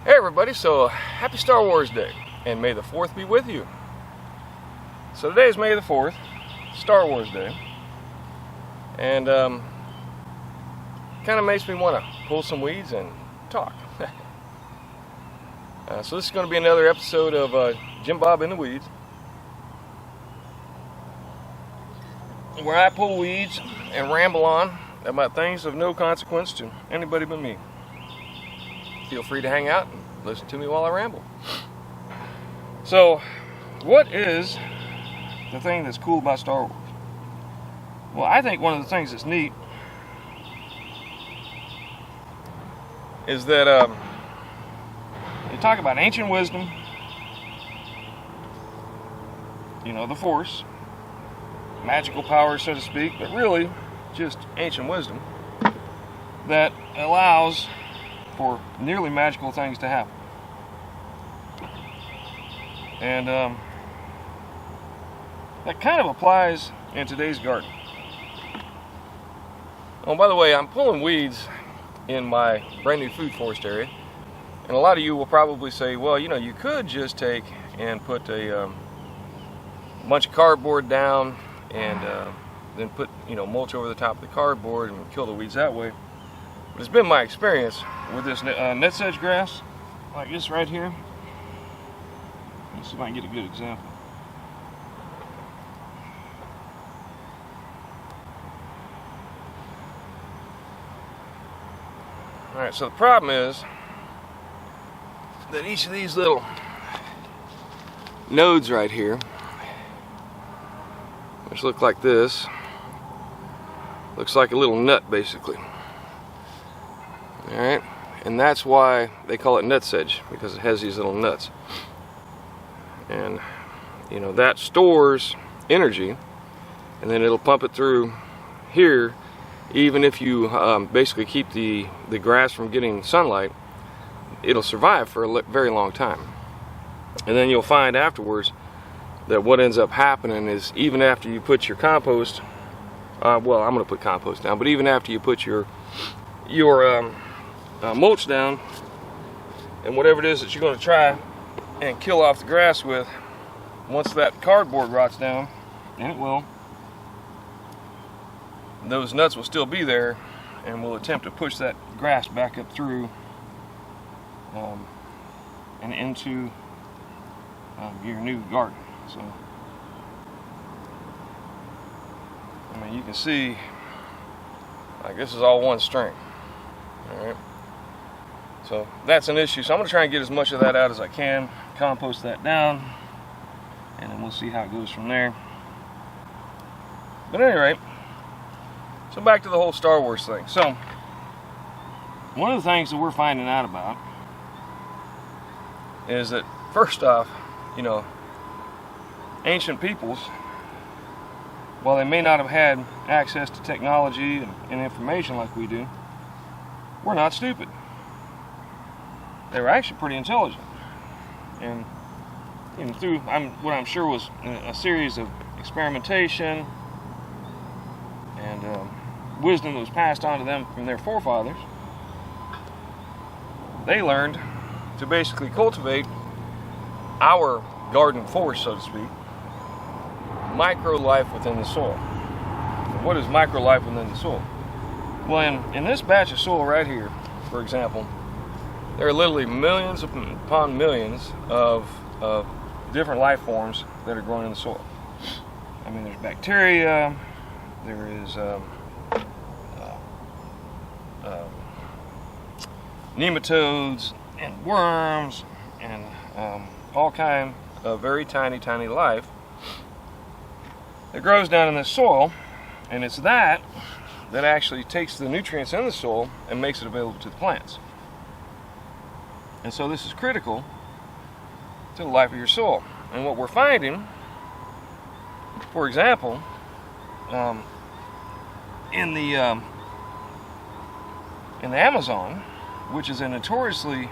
Hey everybody, so happy Star Wars Day, and may the 4th be with you. So today is May the 4th, Star Wars Day, and kind of makes me want to pull some weeds and talk. So this is going to be another episode of Jim Bob in the Weeds, where I pull weeds and ramble on about things of no consequence to anybody but me. Feel free to hang out and listen to me while I ramble. So, what is the thing that's cool about Star Wars? Well, I think one of the things that's neat is that you talk about ancient wisdom, you know, the Force, magical power, so to speak, but really just ancient wisdom that allows for nearly magical things to happen. And that kind of applies in today's garden. Oh, by the way, I'm pulling weeds in my brand new food forest area, and a lot of you will probably say, well, you know, you could just take and put a bunch of cardboard down and then put, you know, mulch over the top of the cardboard and kill the weeds that way. But it's been my experience with this net sedge grass, like this right here. Let's see if I can get a good example. Alright, so the problem is that each of these little nodes right here, which look like this, looks like a little nut basically. Alright, and that's why they call it net sedge, because it has these little nuts. And, you know, that stores energy, and then it'll pump it through here. Even if you basically keep the grass from getting sunlight, it'll survive for a very long time. And then you'll find afterwards that what ends up happening is, even after you put your compost, well, I'm going to put compost down, but even after you put your mulch down and whatever it is that you're going to try and kill off the grass with, once that cardboard rots down, and it will, those nuts will still be there and will attempt to push that grass back up through and into your new garden. So, I mean, you can see, like, this is all one string. Alright, so that's an issue. So I'm going to try and get as much of that out as I can, compost that down, and then we'll see how it goes from there. But at any rate, so back to the whole Star Wars thing. So one of the things that we're finding out about is that, first off, you know, ancient peoples, while they may not have had access to technology and information like we do, were not stupid. They were actually pretty intelligent, and through what I'm sure was a series of experimentation and wisdom that was passed on to them from their forefathers, they learned to basically cultivate our garden force, so to speak, micro life within the soil. And what is micro life within the soil? Well, in this batch of soil right here, for example, there are literally millions upon millions of different life forms that are growing in the soil. I mean, there's bacteria, there is nematodes and worms and all kind of very tiny life that grows down in this soil, and it's that actually takes the nutrients in the soil and makes it available to the plants. And so this is critical to the life of your soil. And what we're finding, for example, in the Amazon, which is a notoriously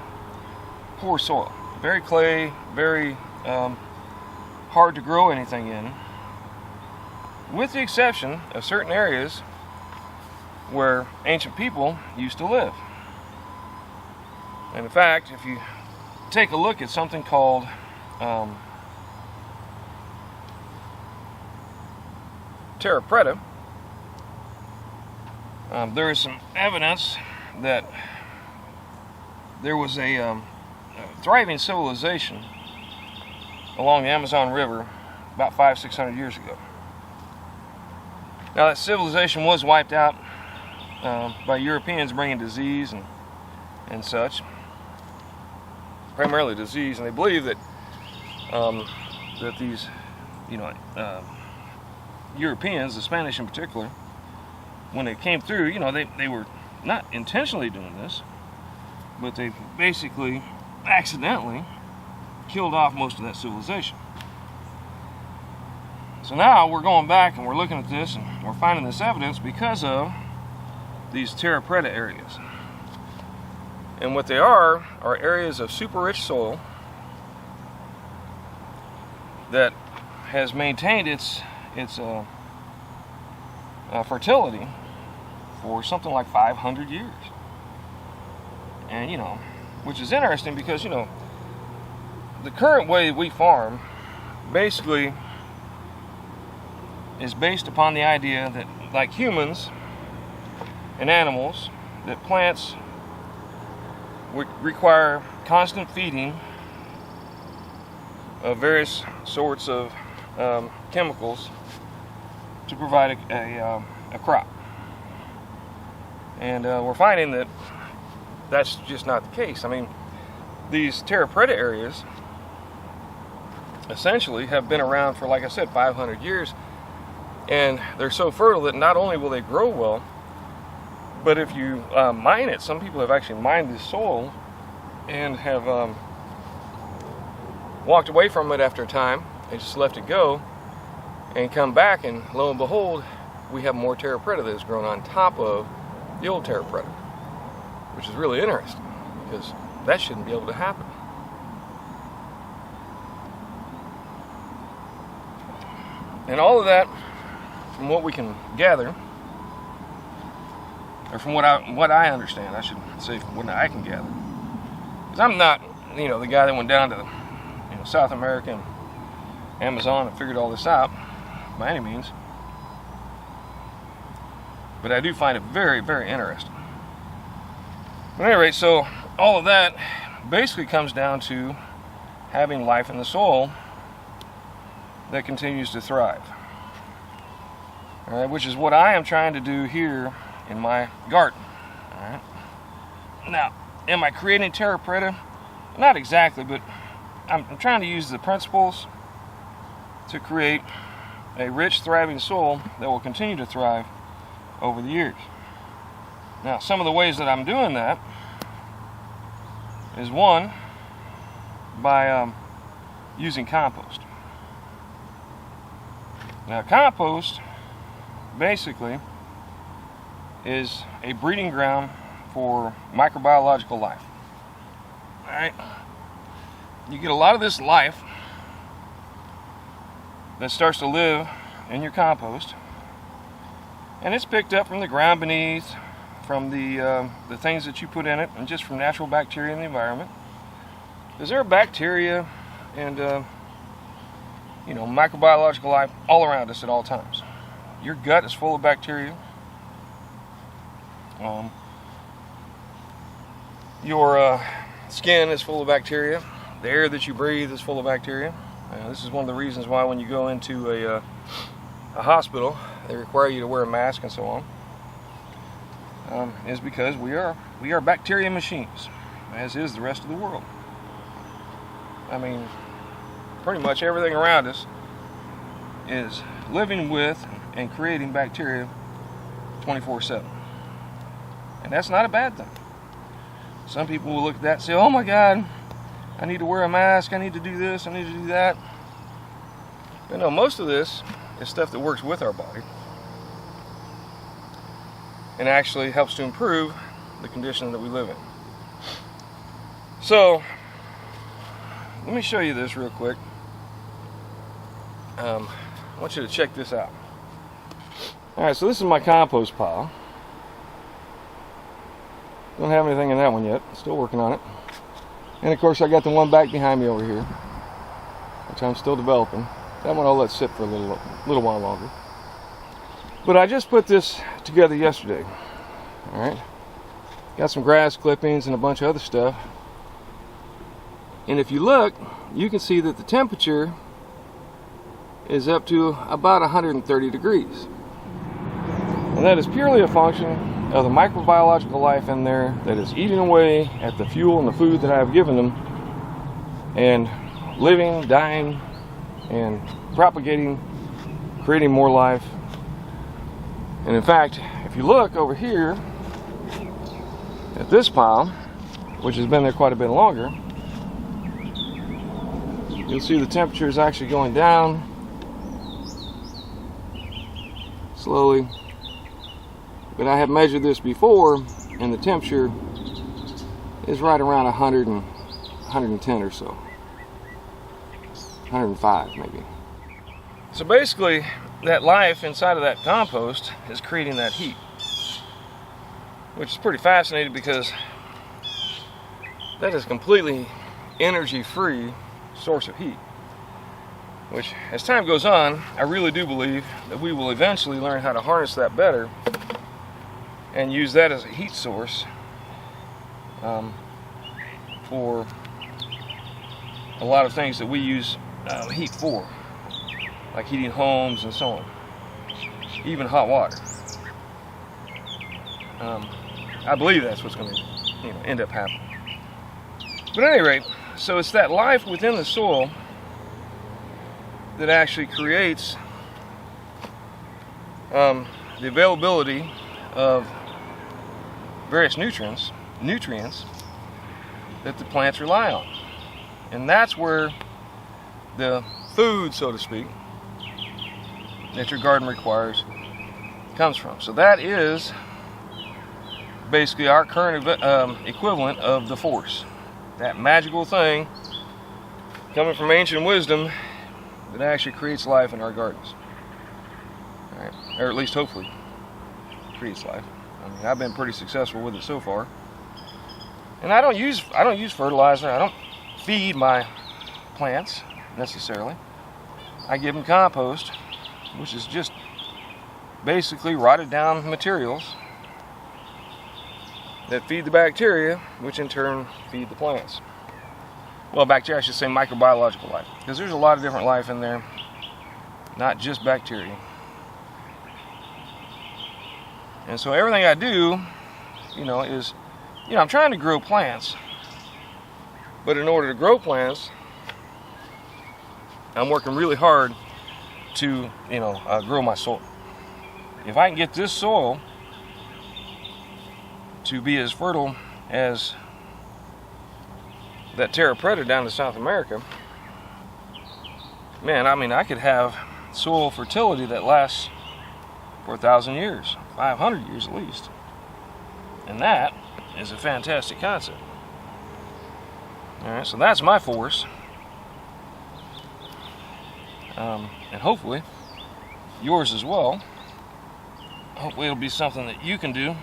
poor soil, very clay, very hard to grow anything in, with the exception of certain areas where ancient people used to live. And in fact, if you take a look at something called Terra Preta, there is some evidence that there was a thriving civilization along the Amazon River about 500-600 years ago. Now that civilization was wiped out by Europeans bringing disease and such, primarily disease, and they believe that that these, Europeans, the Spanish in particular, when they came through, they were not intentionally doing this, but they basically accidentally killed off most of that civilization. So now we're going back and we're looking at this and we're finding this evidence because of these Terra Preta areas. And what they are areas of super rich soil that has maintained its fertility for something like 500 years. And which is interesting because the current way we farm basically is based upon the idea that, like humans and animals, that plants require constant feeding of various sorts of chemicals to provide a crop. And we're finding that that's just not the case. I mean, these Terra Preta areas essentially have been around for, like I said, 500 years, and they're so fertile that not only will they grow well, but if you mine it, some people have actually mined this soil and have walked away from it after a time and just left it go and come back, and lo and behold, we have more Terra Preta that has grown on top of the old Terra Preta, which is really interesting because that shouldn't be able to happen. And all of that, from what we can gather, or from what I understand, I should say, from what I can gather, because I'm not, the guy that went down to, South America and Amazon and figured all this out by any means, but I do find it very, very interesting. But at any rate, so all of that basically comes down to having life in the soil that continues to thrive. All right, which is what I am trying to do here in my garden. All right. Now, am I creating Terra Preta? Not exactly, but I'm trying to use the principles to create a rich, thriving soil that will continue to thrive over the years. Now, some of the ways that I'm doing that is, one, by using compost. Now, compost basically is a breeding ground for microbiological life. All right, you get a lot of this life that starts to live in your compost, and it's picked up from the ground beneath, from the things that you put in it, and just from natural bacteria in the environment. Because there are bacteria and microbiological life all around us at all times. Your gut is full of bacteria. Your skin is full of bacteria. The air that you breathe is full of bacteria. This is one of the reasons why when you go into a hospital, they require you to wear a mask and so on. Is because we are bacteria machines, as is the rest of the world. I mean, pretty much everything around us is living with and creating bacteria 24/7. And that's not a bad thing. Some people will look at that and say, oh my God, I need to wear a mask, I need to do this, I need to do that. But no, most of this is stuff that works with our body and actually helps to improve the condition that we live in. So, let me show you this real quick. I want you to check this out. Alright, so this is my compost pile. Don't have anything in that one yet. Still working on it. And of course I got the one back behind me over here, which I'm still developing. That one I'll let sit for a little while longer. But I just put this together yesterday. Alright. Got some grass clippings and a bunch of other stuff. And if you look, you can see that the temperature is up to about 130 degrees. And that is purely a function of the microbiological life in there that is eating away at the fuel and the food that I have given them, and living, dying, and propagating, creating more life. And in fact, if you look over here at this pile, which has been there quite a bit longer, you'll see the temperature is actually going down slowly. But I have measured this before, and the temperature is right around 100 and 110 or so. 105 maybe. So basically, that life inside of that compost is creating that heat, which is pretty fascinating because that is completely energy-free source of heat, which as time goes on, I really do believe that we will eventually learn how to harness that better and use that as a heat source for a lot of things that we use heat for, like heating homes and so on, even hot water. I believe that's what's going to end up happening. But at any rate, so it's that life within the soil that actually creates the availability of various nutrients that the plants rely on. And that's where the food, so to speak, that your garden requires comes from. So that is basically our current equivalent of the force. That magical thing coming from ancient wisdom that actually creates life in our gardens. All right. Or at least hopefully creates life. I mean, I've been pretty successful with it so far. And I don't use fertilizer. I don't feed my plants necessarily. I give them compost, which is just basically rotted down materials that feed the bacteria, which in turn feed the plants. Well, bacteria, I should say microbiological life, because there's a lot of different life in there, not just bacteria. And so everything I do, is, I'm trying to grow plants, but in order to grow plants, I'm working really hard to, grow my soil. If I can get this soil to be as fertile as that Terra Preta down in South America, man, I could have soil fertility that lasts for 1,000 years, 500 years at least. And that is a fantastic concept. Alright, so that's my force. And hopefully yours as well. Hopefully it'll be something that you can do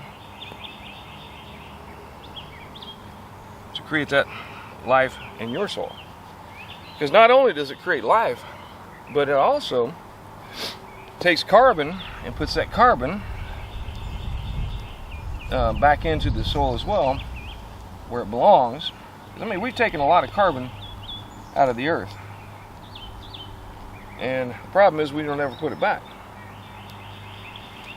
to create that life in your soil. Because not only does it create life, but it also takes carbon and puts that carbon back into the soil as well, where it belongs. We've taken a lot of carbon out of the earth, and the problem is we don't ever put it back.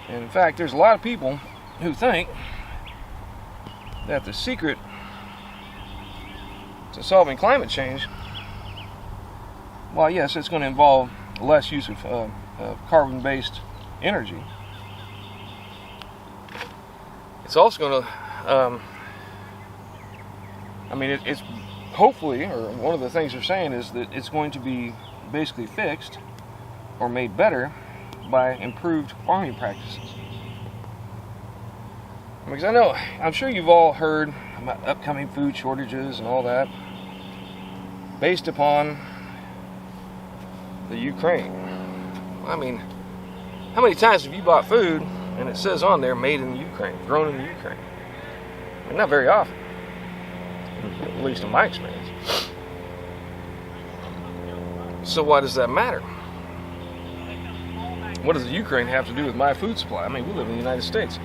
And in fact, there's a lot of people who think that the secret to solving climate change, well, yes, it's going to involve less use of carbon-based energy. It's also going to, it's hopefully, or one of the things they're saying is that it's going to be basically fixed or made better by improved farming practices. Because I'm sure you've all heard about upcoming food shortages and all that, based upon the Ukraine. How many times have you bought food and it says on there made in the Ukraine, grown in the Ukraine? Not very often. at least in my experience. So why does that matter? What does the Ukraine have to do with my food supply? I mean, we live in the United States,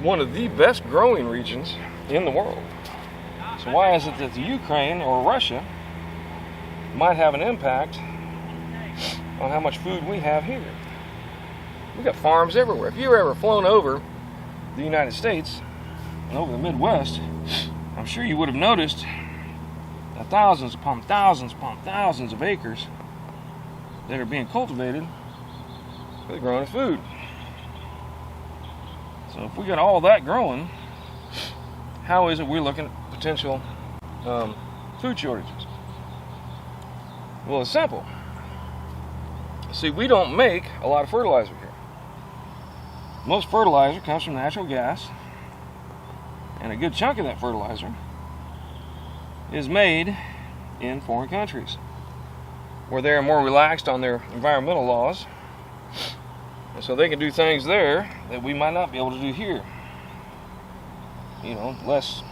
one of the best growing regions in the world. So why is it that the Ukraine or Russia might have an impact on how much food we have here? We got farms everywhere. If you've ever flown over the United States and over the Midwest, I'm sure you would have noticed that thousands upon thousands upon thousands of acres that are being cultivated for the growing of food. So if we got all that growing, how is it we're looking at potential food shortages? Well, it's simple. See, we don't make a lot of fertilizer here. Most fertilizer comes from natural gas, and a good chunk of that fertilizer is made in foreign countries, where they're more relaxed on their environmental laws, and so they can do things there that we might not be able to do here. You know, less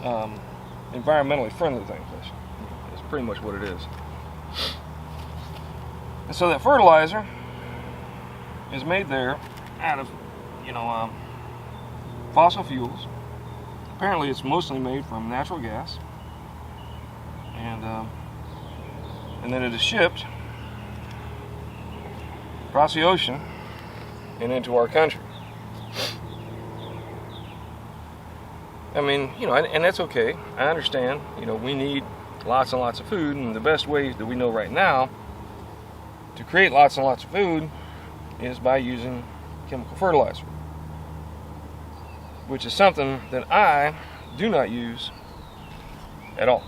environmentally friendly things. That's pretty much what it is. And so that fertilizer is made there out of, fossil fuels. Apparently it's mostly made from natural gas, and then it is shipped across the ocean and into our country. I mean, and that's okay. I understand, we need lots and lots of food, and the best way that we know right now to create lots and lots of food is by using chemical fertilizer, which is something that I do not use at all.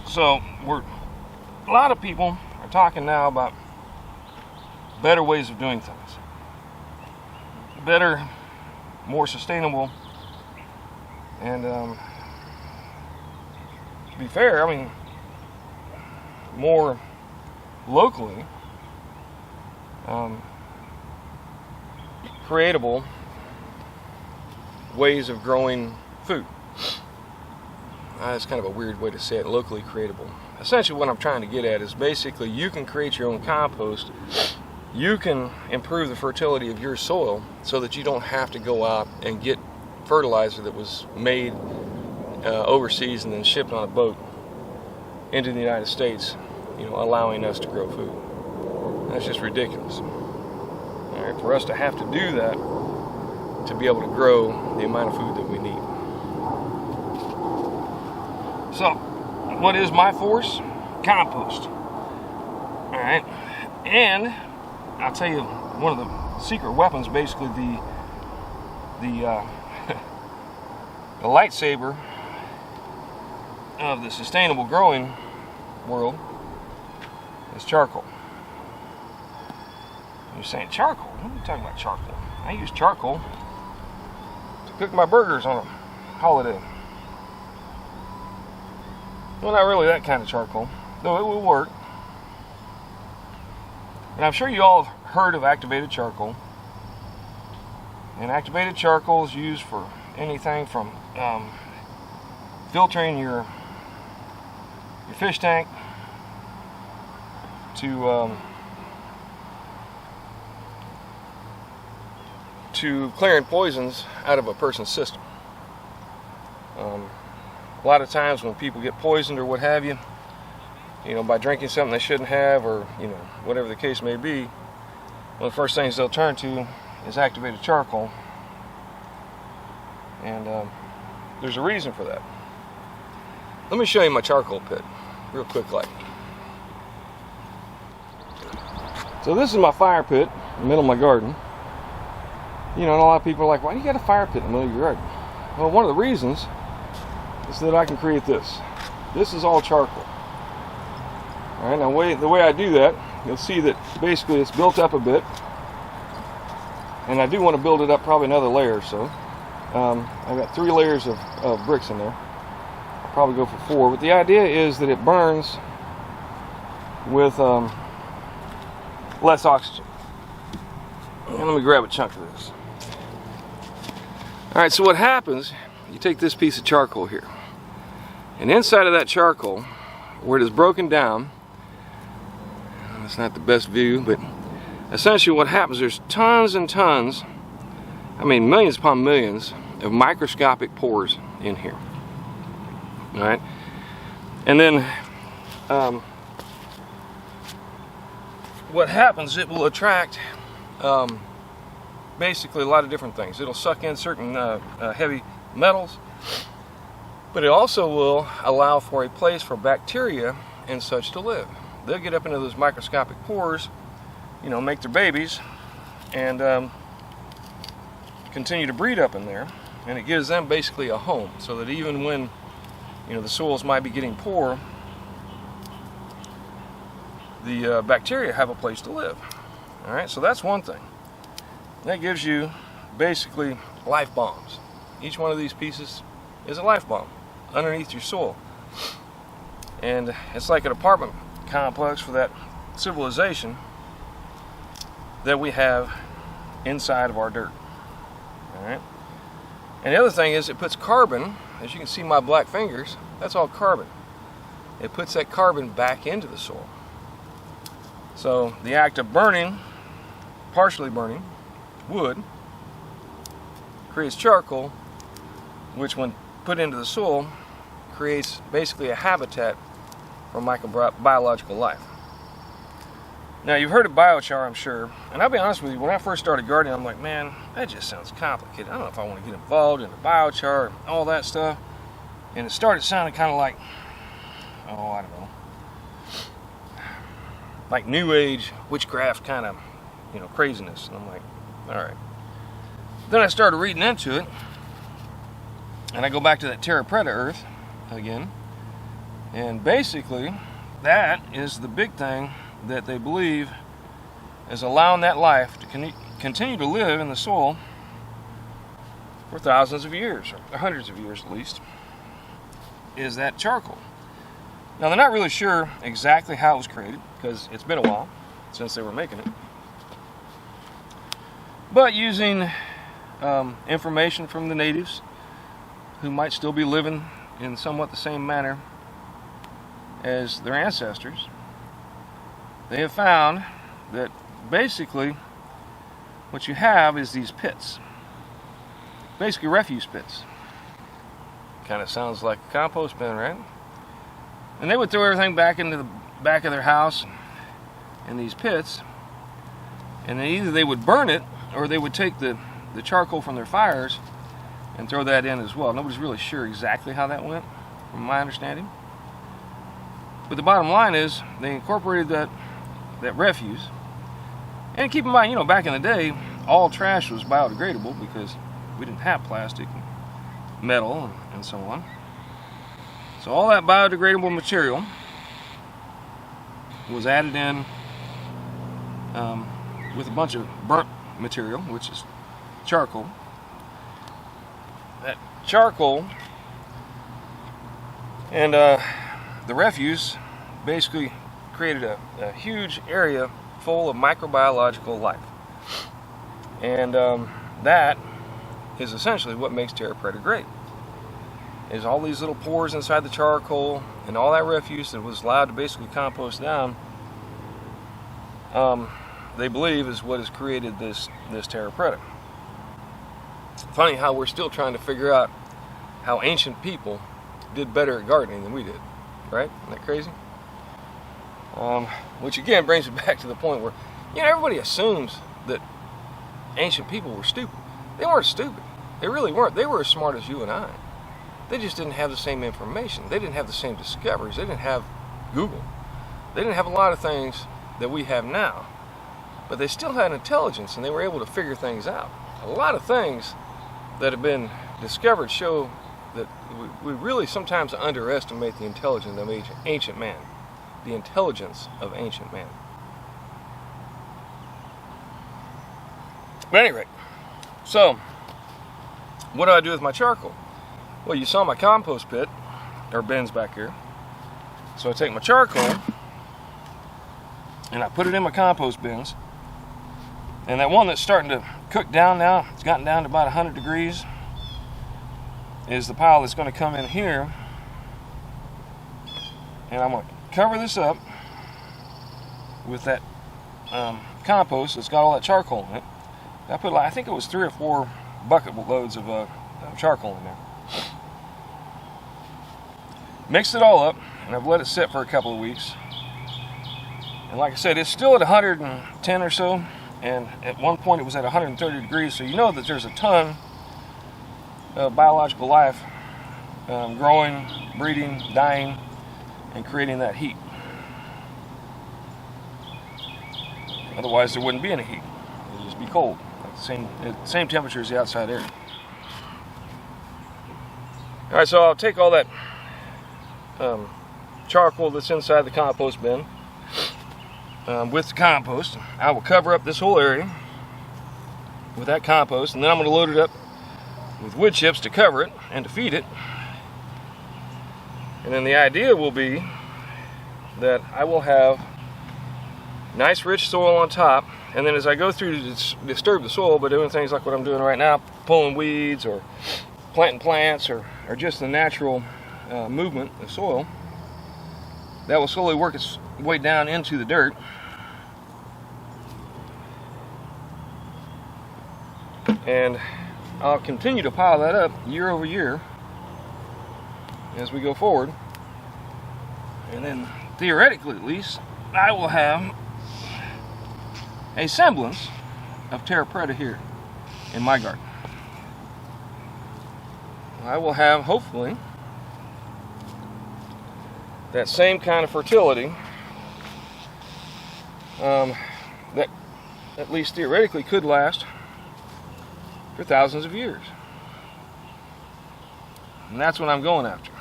So a lot of people are talking now about better ways of doing things, better, more sustainable, and to be fair, I mean, more locally creatable ways of growing food. That's kind of a weird way to say it, locally creatable. Essentially what I'm trying to get at is basically you can create your own compost. You can improve the fertility of your soil so that you don't have to go out and get fertilizer that was made overseas and then shipped on a boat into the United States, allowing us to grow food. That's just ridiculous. All right, for us to have to do that to be able to grow the amount of food that we need. So, what is my force? Compost. All right, and I'll tell you one of the secret weapons, basically the lightsaber of the sustainable growing world is charcoal. You're saying charcoal? What are you talking about charcoal? I use charcoal to cook my burgers on a holiday. Well, not really that kind of charcoal, though it will work. And I'm sure you all have heard of activated charcoal. And activated charcoal is used for anything from filtering your fish tank to clearing poisons out of a person's system. A lot of times when people get poisoned or what have you, by drinking something they shouldn't have, or whatever the case may be, one of the first things they'll turn to is activated charcoal. And there's a reason for that. Let me show you my charcoal pit real quick like. So this is my fire pit in the middle of my garden. And a lot of people are like, why do you got a fire pit in the middle of your garden? Well, one of the reasons is that I can create this. This is all charcoal. Alright, now the way I do that, you'll see that basically it's built up a bit. And I do want to build it up probably another layer or so. I've got 3 layers of bricks in there. I'll probably go for 4. But the idea is that it burns with less oxygen. And let me grab a chunk of this. Alright, so what happens you take this piece of charcoal here, and inside of that charcoal, where it is broken down, it's not the best view, but essentially what happens, there's tons and tons, I mean millions upon millions of microscopic pores in here. Alright? And then what happens, it will attract basically a lot of different things. It'll suck in certain heavy metals, but it also will allow for a place for bacteria and such to live. They'll get up into those microscopic pores, you know, make their babies, and continue to breed up in there, and it gives them basically a home, so that even when, you know, the soils might be getting poor, the bacteria have a place to live. All right, so that's one thing. That gives you basically life bombs. Each one of these pieces is a life bomb underneath your soil, and it's like an apartment complex for that civilization that we have inside of our dirt. All right. And the other thing is, it puts carbon, as you can see my black fingers, that's all carbon. It puts that carbon back into the soil. So the act of burning, partially burning wood, creates charcoal, which when put into the soil creates basically a habitat for microbiological life. Now, you've heard of biochar, I'm sure, and I'll be honest with you, when I first started gardening, I'm like, man, that just sounds complicated. I don't know if I want to get involved in the biochar and all that stuff. And it started sounding kind of like, oh, I don't know, like New Age witchcraft kind of, you know, craziness. And I'm like, all right. Then I started reading into it, and I go back to that Terra Preta earth again, and basically that is the big thing that they believe is allowing that life to continue to live in the soil for thousands of years, or hundreds of years at least, is that charcoal. Now, they're not really sure exactly how it was created, because it's been a while since they were making it, but using information from the natives who might still be living in somewhat the same manner as their ancestors, they have found that basically what you have is these pits, basically refuse pits. Kind of sounds like a compost bin, right? And they would throw everything back into the back of their house in these pits, and then either they would burn it, or they would take the charcoal from their fires and throw that in as well. Nobody's really sure exactly how that went, from my understanding. But the bottom line is, they incorporated that refuse. And keep in mind, you know, back in the day, all trash was biodegradable because we didn't have plastic and metal and so on. So all that biodegradable material was added in with a bunch of burnt material, which is charcoal. That charcoal and the refuse basically created a huge area full of microbiological life. And that is essentially what makes Terra Preta great. Is all these little pores inside the charcoal and all that refuse that was allowed to basically compost down, they believe is what has created this Terra Preta. Funny how we're still trying to figure out how ancient people did better at gardening than we did, right? Isn't that crazy? Which again brings it back to the point where, you know, everybody assumes that ancient people were stupid. They weren't stupid. They really weren't. They were as smart as you and I. They just didn't have the same information. They didn't have the same discoveries. They didn't have Google. They didn't have a lot of things that we have now. But they still had intelligence, and they were able to figure things out. A lot of things that have been discovered show that we really sometimes underestimate the intelligence of ancient man. The intelligence of ancient man. But anyway, so what do I do with my charcoal? Well, you saw my compost pit, or bins back here. So I take my charcoal and I put it in my compost bins. And that one that's starting to cook down now, it's gotten down to about 100 degrees. is the pile that's going to come in here, and I'm going to cover this up with that compost that's got all that charcoal in it. I put, I think it was 3 or 4 bucket loads of charcoal in there. Mixed it all up, and I've let it sit for a couple of weeks. And like I said, it's still at 110 or so, and at one point it was at 130 degrees, so you know that there's a ton of biological life growing, breeding, dying, and creating that heat. Otherwise there wouldn't be any heat. It would just be cold, like the same temperature as the outside air. Alright, so I'll take all that charcoal that's inside the compost bin with the compost. I will cover up this whole area with that compost, and then I'm going to load it up with wood chips to cover it and to feed it. And then the idea will be that I will have nice rich soil on top, and then as I go through to disturb the soil by doing things like what I'm doing right now, pulling weeds or planting plants or just the natural movement of soil, that will slowly work its way down into the dirt. And I'll continue to pile that up year over year as we go forward. And then theoretically, at least, I will have a semblance of Terra Preta here in my garden. I will have, hopefully, that same kind of fertility that at least theoretically could last for thousands of years. And that's what I'm going after.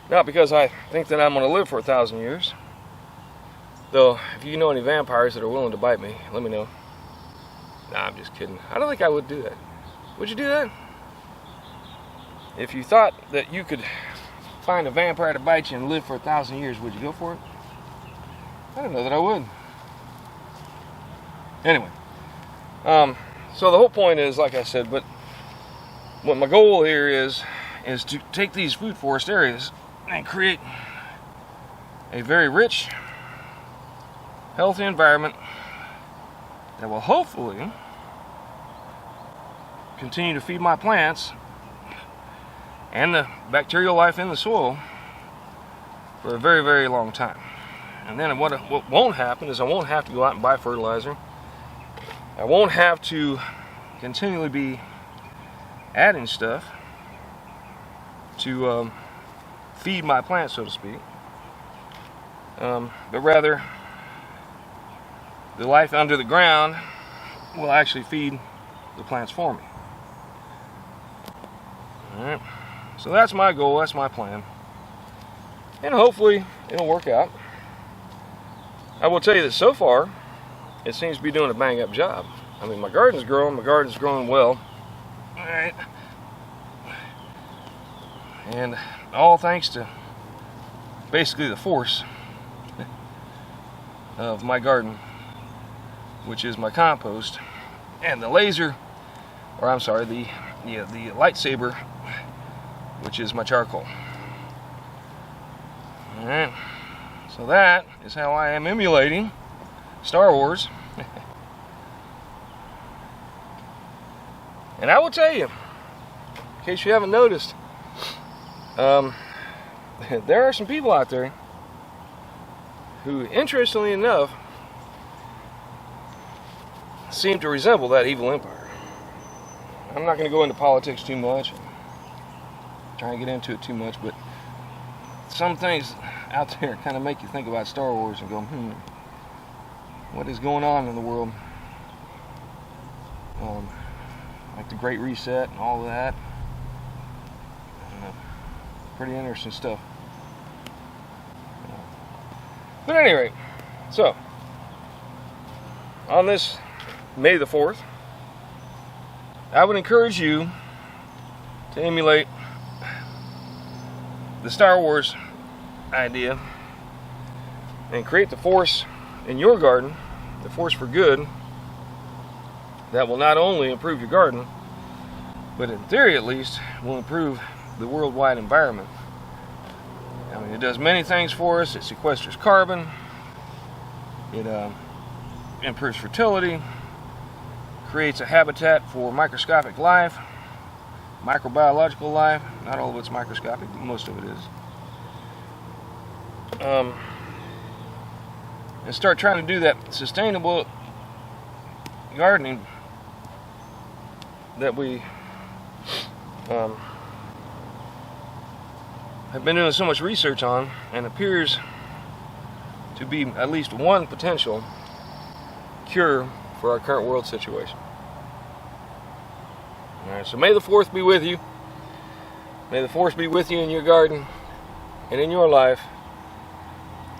Not because I think that I'm going to live for 1,000 years. Though, if you know any vampires that are willing to bite me, let me know. Nah, I'm just kidding. I don't think I would do that. Would you do that? If you thought that you could find a vampire to bite you and live for 1,000 years, would you go for it? I don't know that I would. Anyway, so the whole point is, like I said, but what my goal here is to take these food forest areas and create a very rich, healthy environment that will hopefully continue to feed my plants and the bacterial life in the soil for a very, very long time. And then what won't happen is I won't have to go out and buy fertilizer. I won't have to continually be adding stuff to feed my plants, so to speak. But rather, the life under the ground will actually feed the plants for me. Alright. So that's my goal, that's my plan. And hopefully it'll work out. I will tell you that so far, it seems to be doing a bang up job. I mean, my garden's growing well. Alright. And all thanks to basically the force of my garden, which is my compost, and the lightsaber, which is my charcoal. Alright, so that is how I am emulating Star Wars. And I will tell you, in case you haven't noticed, there are some people out there who, interestingly enough, seem to resemble that evil empire. I'm not going to go into politics too much, try and get into it too much, but some things out there kind of make you think about Star Wars and go, what is going on in the world? Like the Great Reset and all of that. Pretty interesting stuff. But at any rate, so on this May the 4th, I would encourage you to emulate the Star Wars idea and create the force in your garden, the force for good, that will not only improve your garden, but in theory at least will improve the worldwide environment. I mean, it does many things for us. It sequesters carbon, it improves fertility, creates a habitat for microscopic life, microbiological life. Not all of it's microscopic, but most of it is. And start trying to do that sustainable gardening that we have been doing so much research on, and appears to be at least one potential cure for our current world situation. Alright, so may the 4th be with you. May the 4th be with you in your garden and in your life.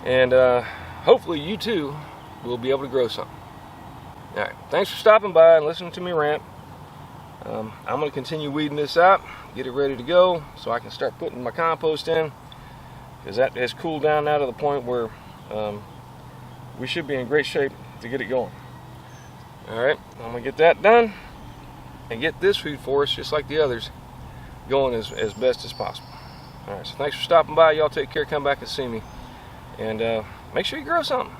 And hopefully you too will be able to grow something. Alright, thanks for stopping by and listening to me rant. I'm going to continue weeding this out, get it ready to go so I can start putting my compost in, because that has cooled down now to the point where we should be in great shape to get it going. Alright, I'm going to get that done and get this food forest, just like the others, going as best as possible. Alright, so thanks for stopping by. Y'all take care, come back and see me, and make sure you grow something.